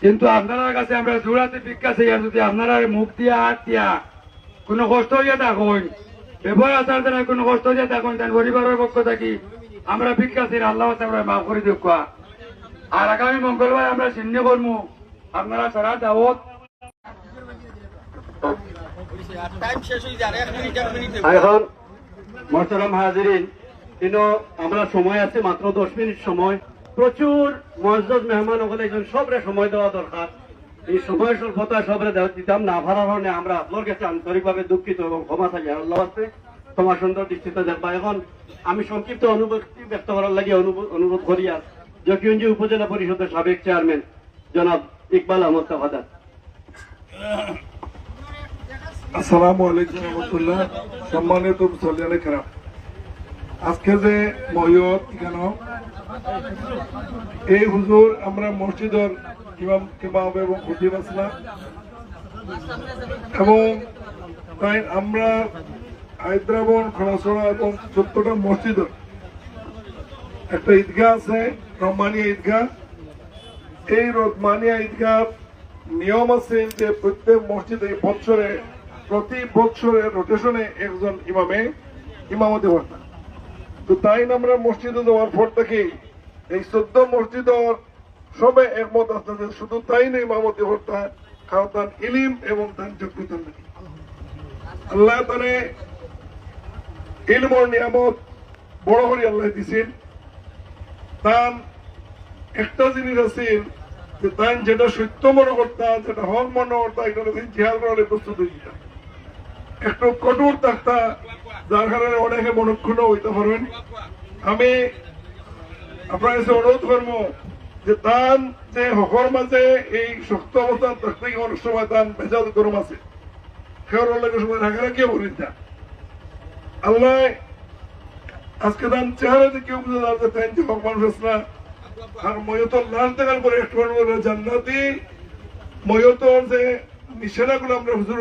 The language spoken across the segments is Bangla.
কিন্তু আপনার কাছে আমরা জোড়াতে ভিক্ষা চাই, আর যদি আপনারা মুখ দিয়া হাত দিয়া কোনো কষ্ট হইয়া থাকুন, ব্যবহার আচার দ্বারা কোনো কষ্ট হইয়া থাকুন, তার পরিবারের পক্ষ থাকি আমরা ভিক্ষা চাই, আল্লাহ আমরা মাফ করে দিক। আর আগামী মঙ্গলবার আমরা সিন্নি করবো, আপনারা সারা দাওয়াত। এখন মোহতারাম হাজিরিন, কিন্তু আমরা সময় আছে মাত্র 10 মিনিট সময়। প্রচুর মুআজ্জাজ মেহমান হলে একজন সবরে সময় দেওয়া দরকার। এই সময় স্বল্পতা সবরে দিতাম না পারার কারণে আমরা আপনার কাছে আন্তরিকভাবে দুঃখিত এবং ক্ষমা চাই। আল্লাহ আছে তোমার সুন্দর দৃষ্টিতে দেখবা। এখন আমি সংক্ষিপ্ত অনুভূতি ব্যক্ত করার লাগে অনুরোধ করি আর জকিগঞ্জ উপজেলা পরিষদের সাবেক চেয়ারম্যান জনাব ইকবাল আহমদ তাফাদার। আসসালামু আলাইকুম রহমতুল্লাহ। সম্মানিত মুসল্লিয়ানে কেরাম, আজকে যে মহিয়ত কেন এই হুজুর আমরা মসজিদের ইমাম এবং খতিব আসলাম, এবং তাই আমরা হায়দ্রাবাদ খড়াছড়া এবং 14টা মসজিদের একটা ঈদগাহ আছে, রহমানিয়া ঈদগাহ। এই রহমানিয়া ঈদগাহ নিয়ম আছে যে প্রত্যেক মসজিদে প্রতি বছরে রোটেশনে একজন ইমামে ইমামতি করতেন। তো তাই আমরা মসজিদে যাওয়ার পর থেকে এই 14 মসজিদের সবে একমত আসতে শুধু তাই না ইমামতি করতেন, কারণ তার ইলিম এবং তার যোগ্যতা নাকি আল্লাহ তানে ইলমর নিয়ামত বড় করে আল্লাহ দিছেন। তার একটা জিনিস আছে যে তাই যেটা সত্য মনে করতাম, যেটা হক মনে করতাম, এটা জিহাদ করার প্রস্তুত হয়েছিল। একটু কঠোর থাকতা, যার কারণে অনেকে মনক্ষুণ্ণ হইতে পারেন। আমি আপনার কাছে অনুরোধ করবো যে তান যে হকর মাঝে এই শক্ত অবস্থান থাকতে অনেক সময় তান ভেজাল গরম আছে, সেওর লাগে সময় রাখারাখিও করেন না। আল্লাহ আজকে তান চেহারা দেখে বুঝে যাচ্ছে তাই যে হক মানুষ না। আর ময়তর লাল দেখার পরে একটু জান্নাতি ময়তর যে নিশানাগুলো আমরা হুজুর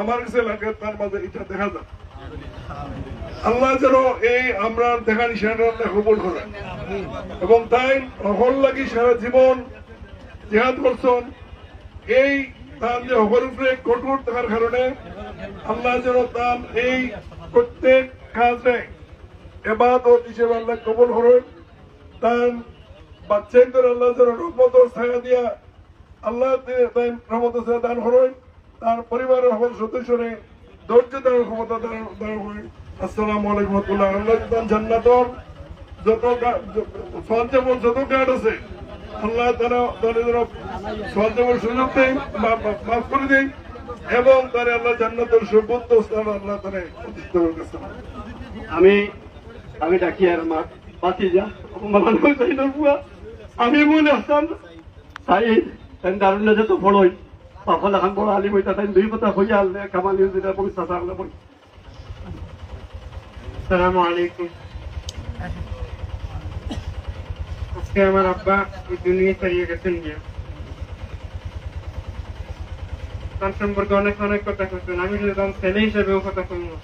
আমার কাছে লাগে, তার মাঝে এটা দেখা যায়। আল্লাহ যেন এই আমরা দেখা নিশানাটা কবুল করে, এবং তাই হল লাগি সারা জীবন জিহাদ করছেন। এই তার যে হকর উপরে কঠোর থাকার কারণে আল্লাহ যেন তার এই প্রত্যেক কাজে ইবাদত হিসেবে আল্লাহ কবুল করেন। তার বাচ্চাদের আল্লাহ যেন রহমত ছায়া দিয়া আল্লাহ রহমত ছায়া দান করেন। তার পরিবারের সকল সদস্যরে ধৈর্য দেওয়ার ক্ষমতা দান করেন। আসসালামু আলাইকুম রহমতুল্লাহ। আল্লাহ জান্নাতর যত গার্ড আছে আল্লাহ তারা সহজের সুযোগ দেয়, মাফ করে দেয়, এবং তারা আল্লাহ জান্নাতের সর্বোচ্চ স্থান আল্লাহ তারা প্রতিষ্ঠিত করতেছে। আমি ডাকি আর মা বাতি যা আমি মনে আসতাম তাই দারুণ যত বড়ই পাফল এখন বড় আলিম হইতা তাই দুই কথা হইয়া আনলে কামালি যেটা পয়সা থাকলে বই। আসসালামু আলাইকুম। আজকে আমার আব্বা এই দুনিয়া ছাড়িয়ে গেছেন গিয়ে, তার সম্পর্কে অনেক অনেক কথা করছেন। আমি যদি তখন ছেলে হিসেবেও কথা শুনবো।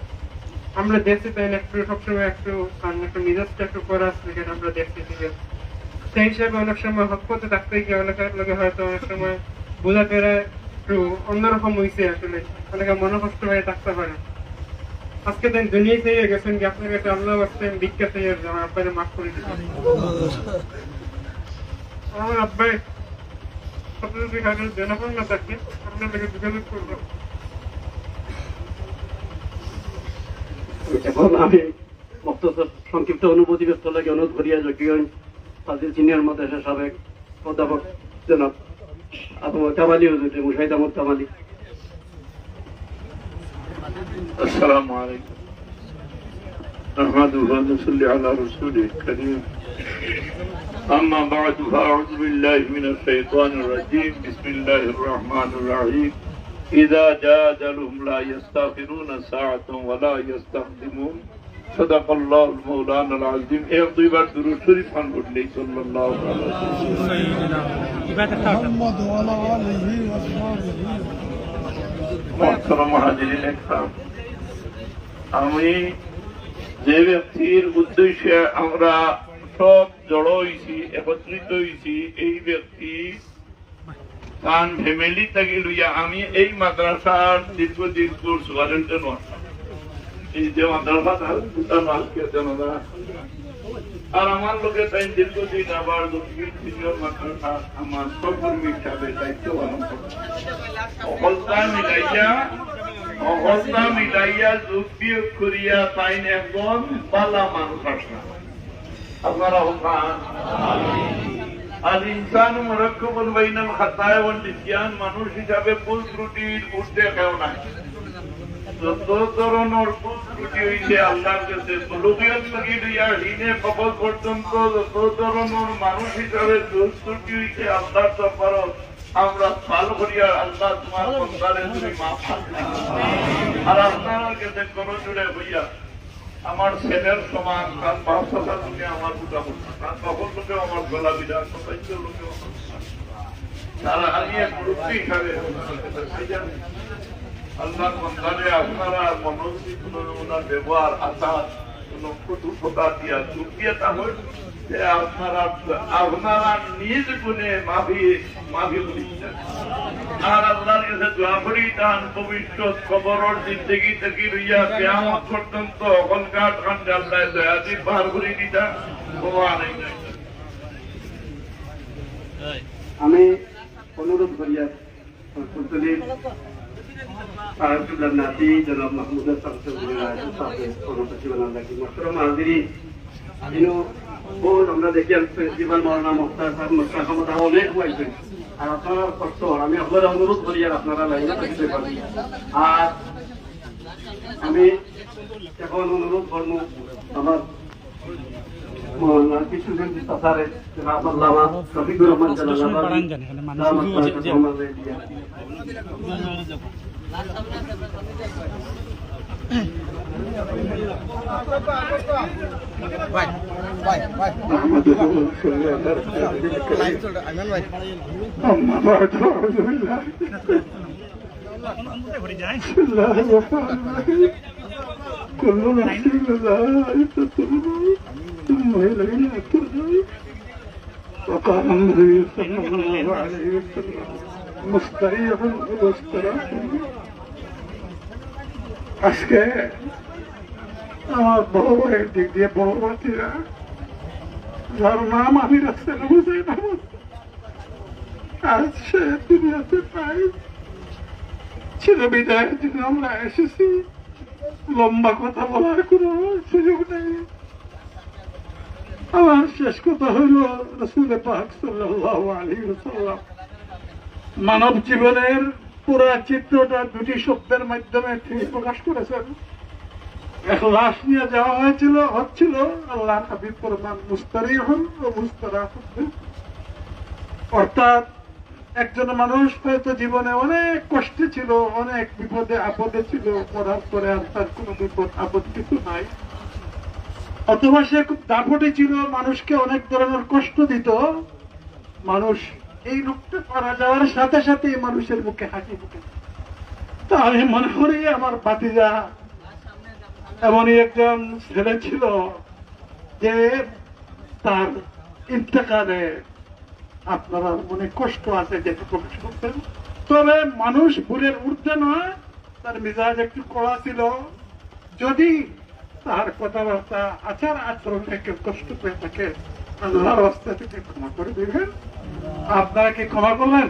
আমরা দেখছি তাই একটু সবসময় একটু নিজস্ব একটু করে আসছে, যেটা আমরা দেখছি সেই হিসাবে অনেক সময় হক পথে থাকতে গিয়ে অনেকের লোকে হয়তো অনেক সময় বোঝা পেরে একটু অন্যরকম হয়েছে, আসলে অনেকে মনে কষ্ট হয়ে থাকতে পারে। আজকে তাই দুনিয়া থেকে গেছেন কি আপনার কাছে আল্লাহ আসছেন ভিক্ষা থেকে আমার আব্বারে মাফ করে দিচ্ছেন। আমার আব্বাই আপনাদের কাছে জনগণ না থাকে আপনাদের যোগাযোগ করবো। এখন আমি সংক্ষিপ্ত অনুভূতি ব্যক্ত লাগে অনুরোধ করিয়া জকিগঞ্জ তাদের সিনিয়র মাদ্রাসা সাবেক অধ্যাপক জনাব আবু কামালি হুজুর মুশাহিদ আহমদ কামালি। السلام عليكم نحمده ونصلي على رسوله الكريم أما بعد فأعوذ بالله من الشيطان الرجيم بسم الله الرحمن الرحيم إذا جاء أجلهم لا يستأخرون ساعة ولا يستقدمون صدق الله المولانا العظيم اغضي بالدروس شريف عن بدلي صلى الله عليه وسلم محمد وعلى آله وصحبه محترم حاضرين الكرام আমি যে ব্যক্তির উদ্দেশ্যে আমরা সব জড়ো হয়েছি একত্রিত হয়েছি এই ব্যক্তি তান ফ্যামিলি থেকে লইয়া আমি এই মাদ্রাসার দীর্ঘদিন কোর্স ওয়ারেন্টেন এই যে মাদ্রাসা আর আমার লোকের তাই দীর্ঘদিন আবার সিনিয়র মাদ্রাসা আমার সহকর্মী হিসাবে দায়িত্ব পালন করে অহলতা মিলাইয়া যোগ বিয়োগ করিয়া তাই একজন বালা মানুষ আসা আপনারা আর ইনসান মুরাক্কাবুন বাইনাল খাতায়া ওয়াল নিসয়ান মানুষ হিসাবে ভুল ত্রুটির ঊর্ধ্বে কেউ নাই যত ধরনের ভুল ত্রুটি হইছে আল্লাহর কাছে বুলুগিয়ত থেকে লইয়া হিনে কবল পর্যন্ত যত ধরনের মানুষ হিসাবে ভুল ত্রুটি হইছে আল্লাহর দরবারে আমরা পাল করিয়া আল্লাহ তোমার বন্দারে তুমি মাফ করো আর আপনার কাছে কোনো জুড়ে হইয়া আমার ছেলের সমান তার বাচ্চাটা লোকে আমার বুঝা বলছে তার বাবুর লোকে আমার গলা বিধান সবাইকে লোকে তারা হারিয়ে মুরব্বী হিসাবে আল্লাহ বন্ধারে আপনারা মনোযোগী ওনার ব্যবহার আচার কোন কটুকতা দিয়া চুকিয়েতা হয় যে আপনারা নিজ গুণে মাফি বলিছেন আর আল্লাহর কাছে দোয়া করি তান ভবিষ্যৎ খবরের জিন্দগি থেকে লইয়া কিয়ামত পর্যন্ত অকলকাট খান্ডে আল্লাহ দয়াদি পার করে দিতা আমি অনুরোধ করি নাতি জনাব মাহমুদ আমরা দেখি প্রিন্সিপাল মৌলানা মুখতার সাহেব মুস্তাক ক্ষমতা অনেক হয়েছে আর আপনারা কষ্ট আমি আপনারা অনুরোধ করি আর আপনারা লাইনে থাকতে পারি আর আমি এখন অনুরোধ করবো আমার কিছু তাসারে আল্লামা শফিকুর রহমান وقال النبي صلى الله عليه وسلم مستريح واستراح আজকে আমার বড় ভাইয়ের দিক দিয়ে বড় বাতিরা যার নাম আমি রাখছেন হুসেন আহমদ আজ সে দুনিয়াতে পাই ছিল বিদায়ের জন্য আমরা এসেছি লম্বা কথা বলার কোন সুযোগ নেই আমার শেষ কথা হইল রাসূল পাক সাল্লাল্লাহু আলাইহি ওয়াসাল্লাম মানব জীবনের পুরা চিত্রটা দুটি শব্দের মাধ্যমে তিনি প্রকাশ করেছেন ইখলাস নিয়ে যাওয়া হচ্ছিল আল্লাহ হাবিব ফরমান মুস্তারিহুন ও মুস্তারাহুন অর্থাৎ একজন মানুষ হয়তো জীবনে অনেক কষ্টে ছিল অনেক বিপদে আপদে ছিল পড়ার পরে আর তার কোনো বিপদ আপদ কিছু নাই অথবা সে খুব দাপটে ছিল মানুষকে অনেক ধরনের কষ্ট দিত মানুষ এই লোকটা মারা যাওয়ার সাথে সাথে মানুষের মুখে হাসি ফুটে তা আমি মনে করি আমার ভাতিজা এমনই একজন ছেলে ছিল যে তার ইন্তেকালে আপনারা মনে কষ্ট আছে যেটা প্রকাশ করতেন তবে মানুষ ভুলের ঊর্ধ্বে নয় তার মিজাজ একটু কড়া ছিল যদি তার কথাবার্তা আচার আচরণ থেকে কষ্ট পেয়ে থাকে আল্লাহর রাস্তা থেকে ক্ষমা করে দেবেন আপনারা কি ক্ষমা করলেন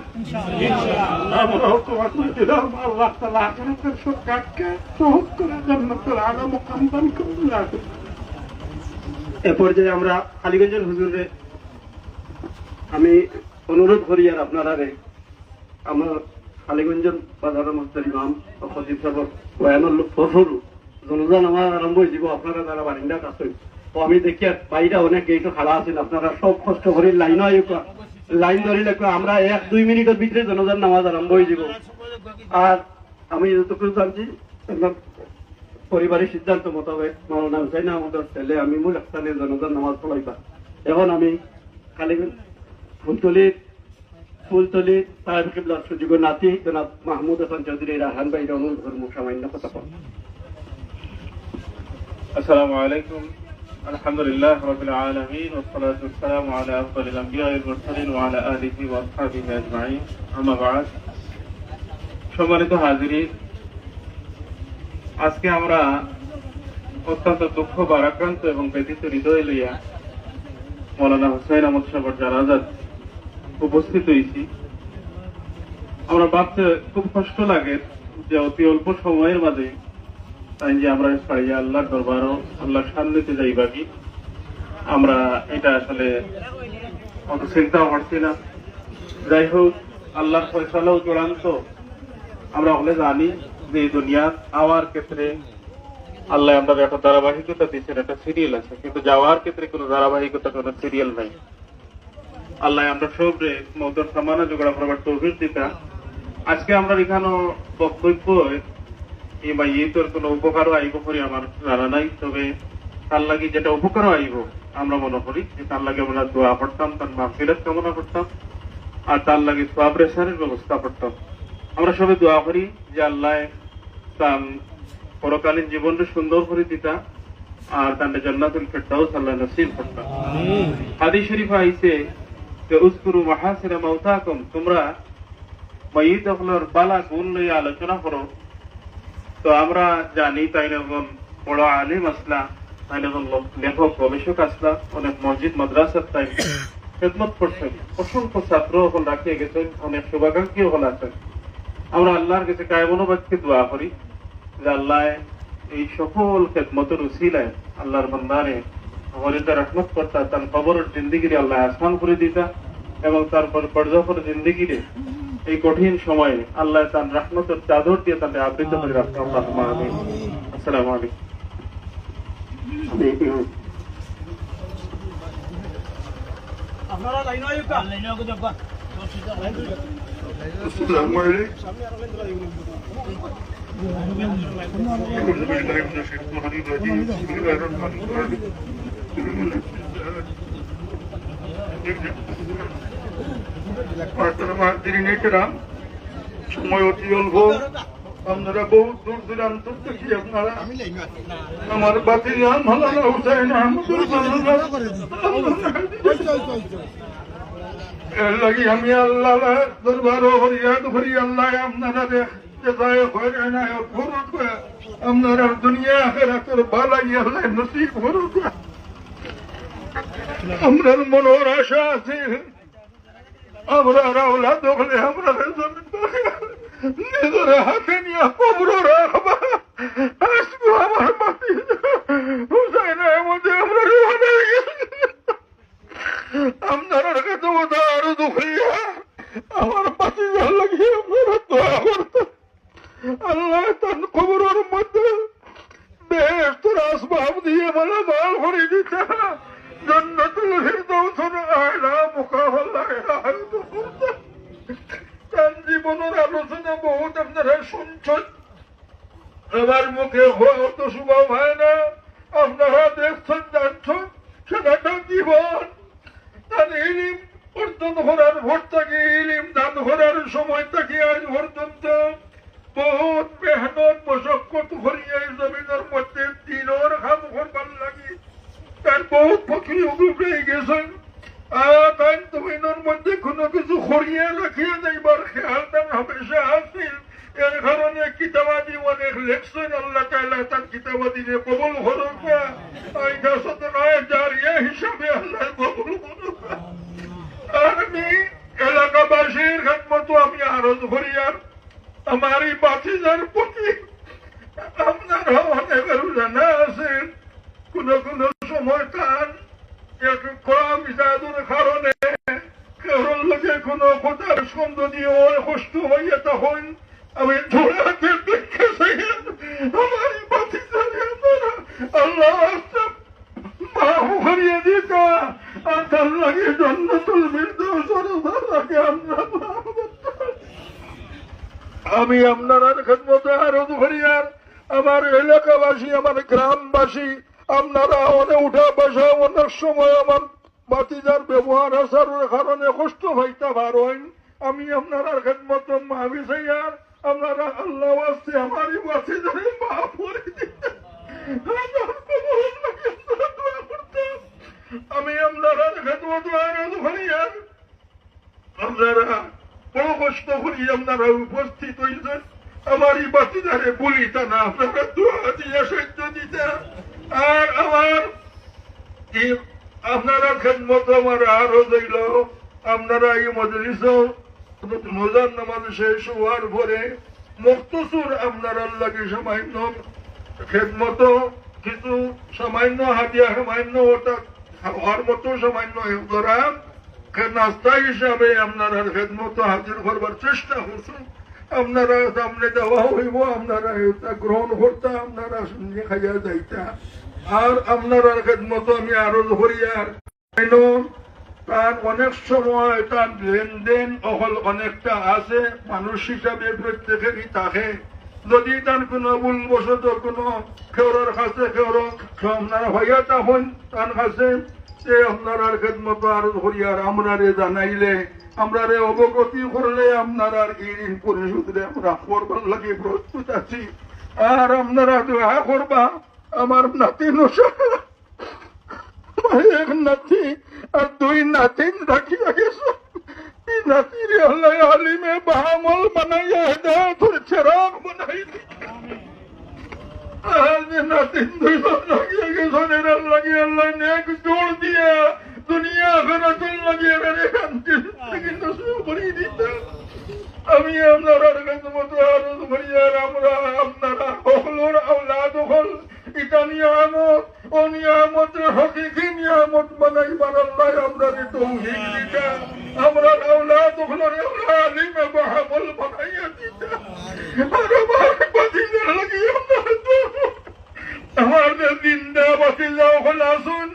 আমরাও ক্ষমা করে দিলাম আল্লাহ তাআলা আখিরাতের সব কাজকে সহজ করে জান্নাতের আলা মুকাম দান করুন এ পর্যায়ে আমরা আলীগঞ্জের হুজুরে আমি অনুরোধ করি আর আপনারা আমার আলীগঞ্জের বাজারের মস্তার ইমাম খতিব সাহেব বয়ানের লোক ফসরু জনজান আমার আরম্ভ হয়ে যাব আপনারা যারা বারিন্দাত আছেন তো আমি দেখি বাইরে অনেক গেইটো খাড়া আছেন আপনারা সব কষ্ট করে লাইন ধরিলে আমরা 1-2 মিনিটের ভিতরে জনজান নামাজ আরম্ভ হয়ে যাব আর আমি যতটুকু জানছি পরিবারের সিদ্ধান্ত মোতাবেক মাওলানা হুসাইন আহমদের ছেলে আমি মূল স্থানে জনজান নামাজ পড়াইবা এখন আমি খালি ফুলতলি সাহেব কিবলার সুযোগ নাতি জনাব মাহমুদ হাসান চৌধুরী রাহান ভাই অনুরোধ করবো সামান্য কথা বল। আসসালামু আলাইকুম الحمد لله رب العالمين والصلاة والسلام على أفضل الأنبياء والمرسلين وعلى آله وأصحابه أجمعين أما بعد সম্মানিত হাজিরিন, আজকে আমরা অত্যন্ত দুঃখ ভারাক্রান্ত এবং ব্যথিত হৃদয় লইয়া মৌলানা হুসাইন আহমদ সাহেবের জানাজাত উপস্থিত হয়েছি। আমরা ভাবতে খুব কষ্ট লাগে যে অতি অল্প সময়ের মাঝে তাই যে আমরা ছাড়িয়ে আল্লাহর দরবারও আল্লাহর সান্নিধ্যে যাইবাকি আমরা এটা আসলে অত চিন্তাও করছি না। যাই হোক, আল্লাহর ফয়সালাও চূড়ান্ত। আমরা হলে জানি যে এই দুনিয়া আওয়ার ক্ষেত্রে আল্লাহ আমাদের একটা ধারাবাহিকতা দিচ্ছেন, একটা সিরিয়াল আছে, কিন্তু যাওয়ার ক্ষেত্রে কোনো ধারাবাহিকতা, কোনো সিরিয়াল নাই। আল্লাহ আমরা সবরে মৌতের সামানা জোগাড় করবার তৌফিক দিতা। আজকে আমরা এখানে বক্তব্য এই বা ইয়ের কোনো উপকারও আইব করি আমার জানা নাই, তবে তার লাগে যেটা উপকারও আইব আমরা মনে করি যে তার লাগে আমরা দোয়া করতাম, তার মাগফিরাত কামনা করতাম, আর তার লাগে সওয়াব রেসারের ব্যবস্থা করতাম। আমরা সবাই দোয়া করি যে আল্লাহ তার পরকালীন জীবনটা সুন্দর করে দিতা আর তার জান্নাতুল ফিরদাউস আল্লাহ নসিব করতাম। হাদিস শরীফ আইছে যে উযকুরু মাহাসিনা মাউতাকুম, তোমরা মাইয়িত হলোর বালা গুণ লইয়া আলোচনা করো। তো আমরা জানি তাই এখন বড় আলিম আসলা, তাই এখন লেখক গবেষক আসলা, অনেক মসজিদ মাদ্রাসার তাই খেদমত করছেন, অসংখ্য ছাত্র এখন রাখিয়ে গেছেন, অনেক শুভাকাঙ্ক্ষী হল আছেন। আমরা আল্লাহর কাছে কায়মনোবাদকে দোয়া করি যে আল্লাহ এই সকল খেদমতের উসিলায় আল্লাহর বান্দারে আমাদের রহমত করতা, তার কবরের জিন্দিগিরে আল্লাহ আসান করে দিতা এবং তারপর পর্যাপর জিন্দিগিরে এই কঠিন সময়ে আল্লাহ তার রহমতের চাদর দিয়ে তাকে আবৃত করে রাখতে। আল্লাহুম্মা আমিন। আসসালামু আলাইকুম। আসসালামু আলাইকুম। সময় অতি অল্প, আপনারা বহু দূর দূরান্ত থেকে আপনারা আমার বাতি মৌলানা হুসাইন এর লাগি আমি আল্লাহ দরবার হরিয়াদ হরি আল্লাহ আপনারা আপনারা দুনিয়া আখিরাতের ভালাই আল্লাহ নসিব করুক। আমরার মনের আশা আছে আমরা আওলাদ হলে আমরা নিজের হাতে নিয়ে কবর রাখবা। আসবো আমার মাটি হুসাইন আহমদ আমরা আপনার কাছে আরো দুঃখিয়া আমার পাতি লাগিয়ে আপনারা দোয়া করতেন। আল্লাহ তার কবরের মধ্যে বেহেশতের আসবাব দিয়ে বলে মাল ভরে দিতে, জান্নাতুল ফিরদাউসের আলা মুকাম আল্লাহ তার জীবনের আলোচনা বহুত আপনারা শুনছেন, আমার মুখে হয়ত স্বভাব হয় না, আপনারা দেখছেন জানছেন সেটা জীবন। তার ইলিম অর্জন করার ভোর থেকে ইলিম দান করার সময় থেকে আজ পর্যন্ত বহুত মেহনত মশক্কত করিয়া জমিনের মধ্যে দিনের কাম করবার লাগি তার বহুত পক্ষী উঠে গেছেন। তাই জমিনের মধ্যে কোনো কিছু করিয়া রাখিয়া যাইবার খেয়াল তার হামেশা আসিল। এর কারণে কিতাবাদি অনেক লেখছেন, আল্লাহ তাআলা তার কিতাবাদিকে কবুল করুক, এইটা সতনায় জারিয়া হিসাবে আল্লাহ কবুল করুক। আর আমি এলাকাবাসীর খেদমত আমি আরজ করিয়ার আমার এই বাতিজার প্রতি আপনারা অনেকের জানা আছেন কোন কোন সময় তার একটু কম ইজাদুর কারণে কারোর লোকে কোনো কথার ছন্দ দিয়ে কষ্ট হইয়া তখন আমি ধরে হাতে দেখে আমার এই বাতিজারে আপনারা আল্লাহ মাফ করিয়ে দিতা আর তার লাগে জান্নাতুল ফিরদাউসের লাগে আমরা আমি আপনার খেদমতে আরজ করিয়ার আমার এলাকাবাসী, আমার গ্রামবাসী, আপনারা অনেক উঠা বসা অনেক সময় আমার বাতিজার ব্যবহার আচারের কারণে কষ্ট হইতে পারেন। আমি আপনার খেদমত মাফি চাইয়ার আপনারা আল্লাহ আসছে আমার বাতিজারে মাফ করে দিতে। আমি আপনারা খেদমত আরজ করিয়ার আপনারা বড় কষ্ট করি আপনারা উপস্থিত হইছেন। আমার এই বাতিদারে বলিতা না আপনারা দোয়া দিয়ে সাহায্য দিতে। আর আমার আপনারা খেদমত আমার আরো হইল আপনারা এই মজলিস মোজার নামাজ শেষ হওয়ার পরে মুক্তসুর আপনারা লাগে সামান্য খেদমত কিছু সামান্য হাতিয়া সামান্য ওটা হওয়ার মতো সামান্য করা নাস্তা হিসাবে আপনারা খেদমত হাজির করবার চেষ্টা করছেন। আপনারা সামনে দেওয়া হইব, আপনারা এটা গ্রহণ করতা, আপনারা শুনে খাইয়া যাইতা। আর আপনারা খেদমত আমি আরো করিয়ার তার অনেক সময় তার লেনদেন অহল অনেকটা আছে, মানুষ হিসাবে প্রত্যেকেরই থাকে। যদি তার কোনো ভুলবশত কোনো খেওরের কাছে আপনারা হইয়া তখন তার কাছে সে আপনারা খেদমত আরো করিয়ার আমরারে জানাইলে আমরারে অবগতি করলে আপনারা ঋণ পরিশোধে আমরা করবার লাগে প্রস্তুত আছি। আর আপনারা দোয়া করবা আমার নাতি এক নাতি আর দুই নাতিন রাখিয়া গেছে। এই নাতিরে আল্লাহ আলিমে বাহামল বানাইয়া হেদায়েতের চেরাগ বানাই নাতিন দুইজন রাখিয়া গেছেন। এরা লাগিয়ে আল্লাহ নেক জোর দিয়া দুনিয়া ফেরাতুল লাগিয়ে কিন্তু শুরু করিয়ে দিতে। আমি আপনারা খেদমত আরজ করিয়ার আমরা আপনারা হলর আওলাদ হল এটা নিয়ামত ও নিয়ামতের হকিকি নিয়ামত বানাইবার আল্লাহ আমরা তৌফিক দিতা। আমরা আওলাদ হলরে আলিমে বাহামল বানাইয়া দিতা। আর আমার বাতিলের লাগিয়ে আমাদের জিন্দা বাতিল হল আসুন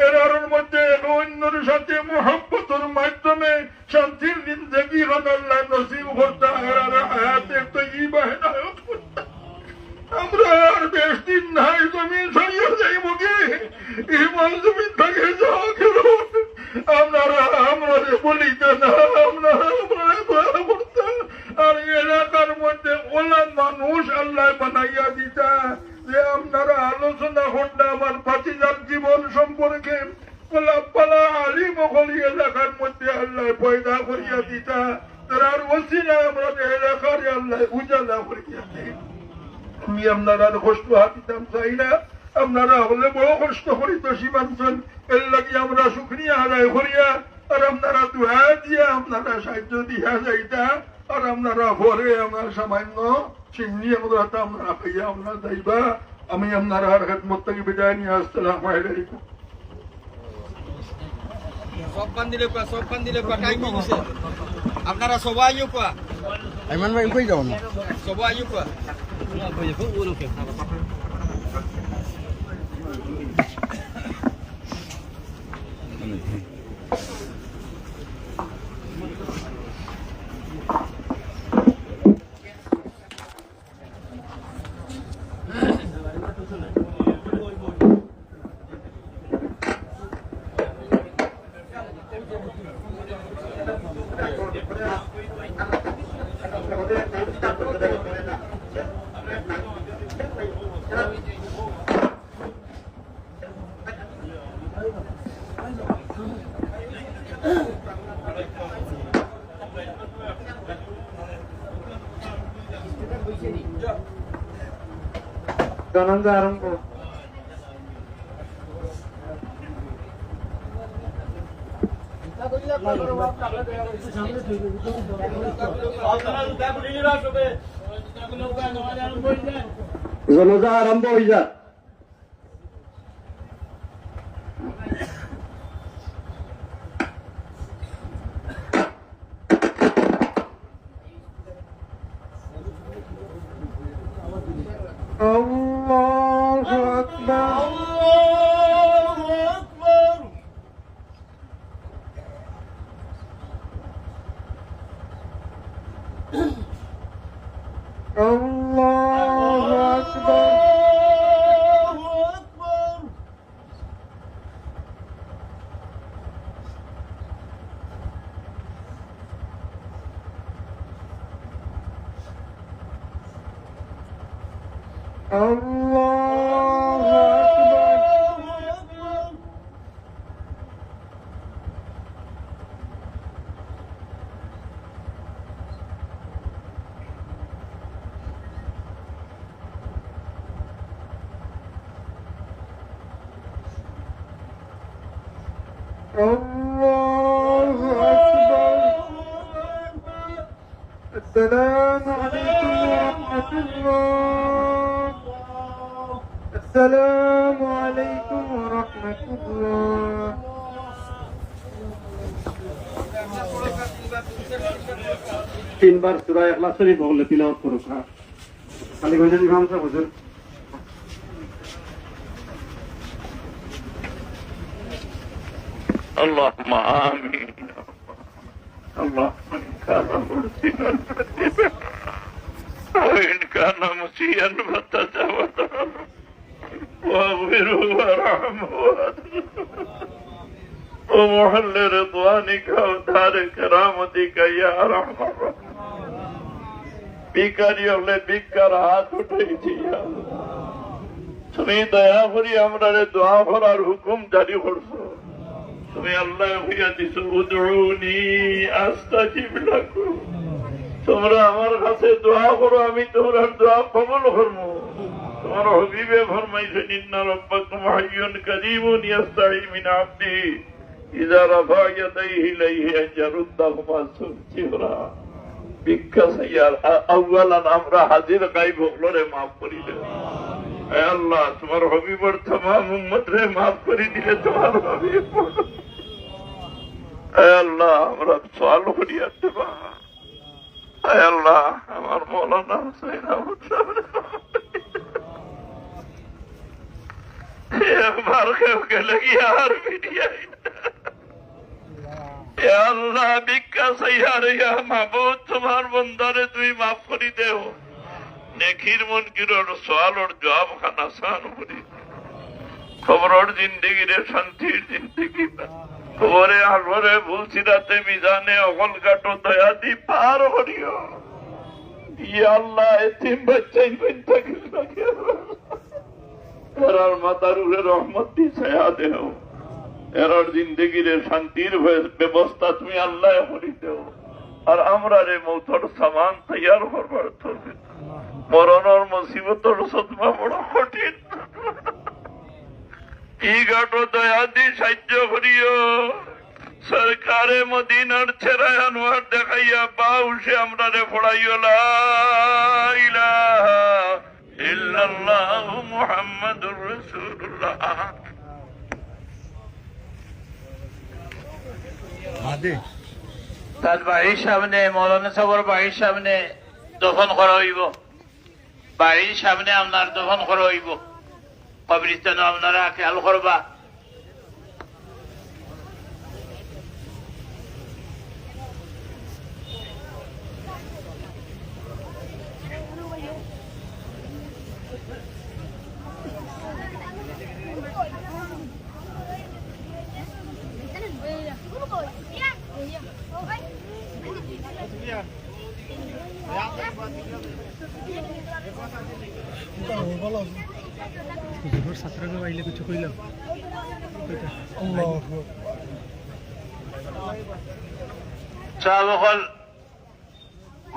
এরার মধ্যে অন্যর সাথে মোহাম্মতের মাধ্যমে শান্তির জিন্দগি আল্লাহ নসিব করতা। এরার হায়াতে তৈবা হেদায়েত করতা। আমরা আর বেশ দিন নাই, জমিন ছাড়িয়ে যাইব গে ইমান জমিন থাকে যাও কেন আপনারা আমাদের বলিতে না। আপনারা করতা আর এলাকার মধ্যে ওলা মানুষ আল্লাহ বানাইয়া দিতা যে আপনারা আলোচনা করতে আমার ভাতিজার জীবন সম্পর্কে পালা আলিম হলি এলাকার মধ্যে আল্লাহ পয়দা করিয়া দিতা। তার ওসিলা আমরা এলাকার আল্লাহ উজালা করিয়া দিই। আমি আপনারা কষ্ট হাতিতাম চাই না। আপনারা হলে বড় কষ্ট করিত সীমাঞ্চল এর লাগে আমরা শুক্রিয়া আদায় করিয়া আর আপনারা দোয়া দিয়া আপনারা সাহায্য দিয়া যাইতা। আর আপনারা পরে আমার সামান্য চিনি আমরা খাইয়া আপনারা যাইবা। আমি আপনারা খেদমত থেকে বিদায় নিয়ে আসসালামু আলাইকুম। সব বান্দিলে টাইম হইছে আপনারা সবাই কোয়া আইমান ভাই কই যাও না সবাই কোয়া জনাজা আরম্ভ। জনজা আরম্ভ হয়ে যা। আল্লাহু আকবার। আল্লাহু আকবার। আল্লাহু আকবার। الله أكبر السلام عليكم ورحمة الله السلام عليكم ورحمة الله তিনবার সূরা ইখলাস শরীফ বলে তিলাওয়াত করুক। কালীগঞ্জের ইমাম সাহেব হুজুর اللهم آمين. اللهم إن كان مرسلا فاتبعه وإن كان مسيئا فتجاوز عنه واغفره وارحمه ومحل رضوانك ودار كرامتك يا أرحم الراحمين. ভিখারি হলে ভিক্ষার হাত উঠেছি। তুমি দয়া করি আমরা দোয়া করার হুকুম জারি করছো। তুমি আল্লাহ হইয়া দিছ উদউনি আস্তাজিব লাকুম। তোমরা আমার কাছে দোয়া করো, আমি তোমার দোয়া কবুল করবো। তোমার হবিবে ফরমাইছেন ইন্না রাব্বাকুম হাইয়ুন কারীমুন ইয়াস্তাহি মিন আবদিহি ইযা রাফা ইয়াদাইহি ইলাইহি আন ইয়ারুদ্দাহুমা সুবহানা। ভিক্ষা সাইয়ার আউয়ালান আমরা হাজির গায়ব হলরে মাফ করি দে। হে আল্লাহ, তোমার হবিবর तमाम উম্মত রে মাফ করে দিলে তোমার হবিব। হে আল্লাহ, আমরা সওয়াল করি আত্মা। হে আল্লাহ, আমার মাওলানা হুসাইন আহমদ সাহেব একবার কেউ গেলে কি আর ফিরিয়ে আল্লাহ ভিক্ষা সাইয়ার ইয়া মাহবুব, তোমার বন্দারে তুই মাফ করি দেও। নেকির মুনকিরের সওয়ালের জবাব খানা আসান করি। খবরের জিন্দগি রে শান্তির জিন্দগি, খবরে আলবরে ভুলসিরাতে মিজানে অকল কাটো দয়া দি পার করিও। ইয়া আল্লাহ, এতিম বাচ্চাই বইন থাকিস না এরার মাতার উরে রহমত দি ছায়া দেও। এরার জিন্দগি রে শান্তির ব্যবস্থা তুমি আল্লাহ করি দেও। আর আমরা রে মৌতর সামান তৈয়ার করবার তৌফিক। মরণের মুসিবতর সদমা বড় কঠিন। ই গাটো দয়া দি সাহায্য করিও। সরকারে মদিনার ছেড়ায় আনোয়ার দেখাইয়া পা উঠে আমরা রে পড়াইও লা ইলাহা ইল্লাল্লাহু মুহাম্মাদুর রাসূলুল্লাহ। তার বাড়ির সামনে মৌলানা সাহেবের বাড়ির সামনে দফন করা হইব। বাড়ির সামনে আপনার দফন করা হইব। কবরস্থানে আপনারা খেয়াল করবা।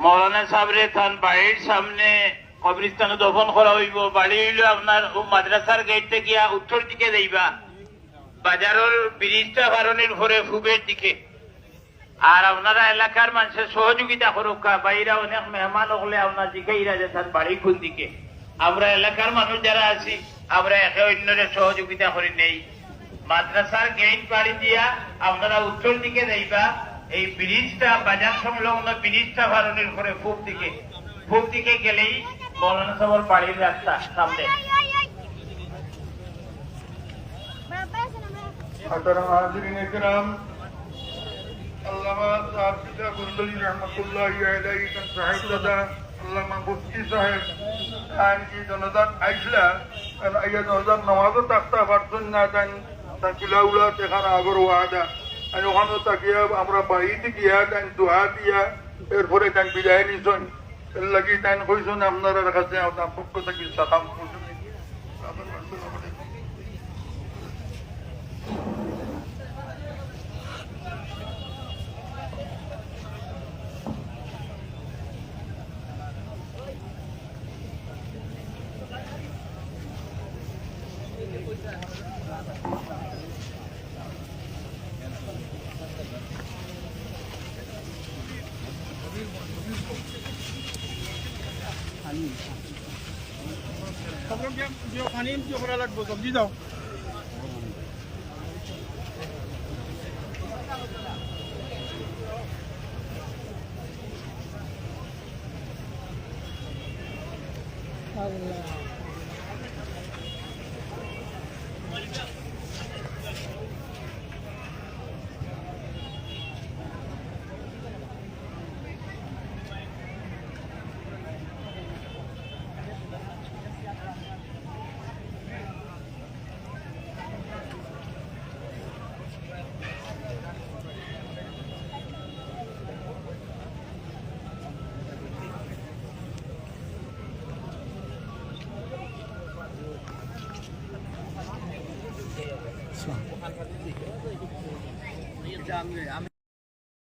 মৌলানা সাহেবরে তার বাড়ির সামনে কবরস্থানে দফন করা হইব। বাড়ি হইল আপনার মাদ্রাসার গেটে গিয়া উত্তর দিকে যাইবা, বাজারের ব্রিজটা বারণের ভরে পূবের দিকে। আর আপনারা এলাকার মানুষের সহযোগিতা করুক। বাইরা অনেক মেহমান হলে আপনার দিকে ইরা যে তার বাড়ি কোন দিকে। আমরা এলাকার মানুষ যারা আছি আমরা একে অন্যের সহযোগিতা করে নেই। মাদ্রাসার গেট বাড়ি দিয়া আপনারা উত্তর দিকে যাইবা। এই ব্রিজটা বাজার সংলগ্ন ব্রিজটা বারণের ভরে পূব দিকে গেলেই মৌলানা সাহেবের বাড়ির রাস্তা সামনে। হাজিরিন ইকরাম, আল্লামা সাহেব পিতা গুন্দলি রহমতুল্লাহি আলাইহি কান সাহেব দাদা আল্লামা মুফতি সাহেব আন কি জনজাত আইসলা আর আইয়া জনজাত নামাজ তাকতা পারছেন না তান তাকিলাউলা তেখানা আগর ওয়াদা আর ওখানে তাকিয়া আমরা বাড়িতে গিয়া তান দোয়া দিয়া এরপরে তান বিদায় নিছেন। এর লাগি তান কইছেন আপনারা কাছে আপনার পক্ষ থেকে সালাম করছেন। পানি করা লাগবো জলদি যাও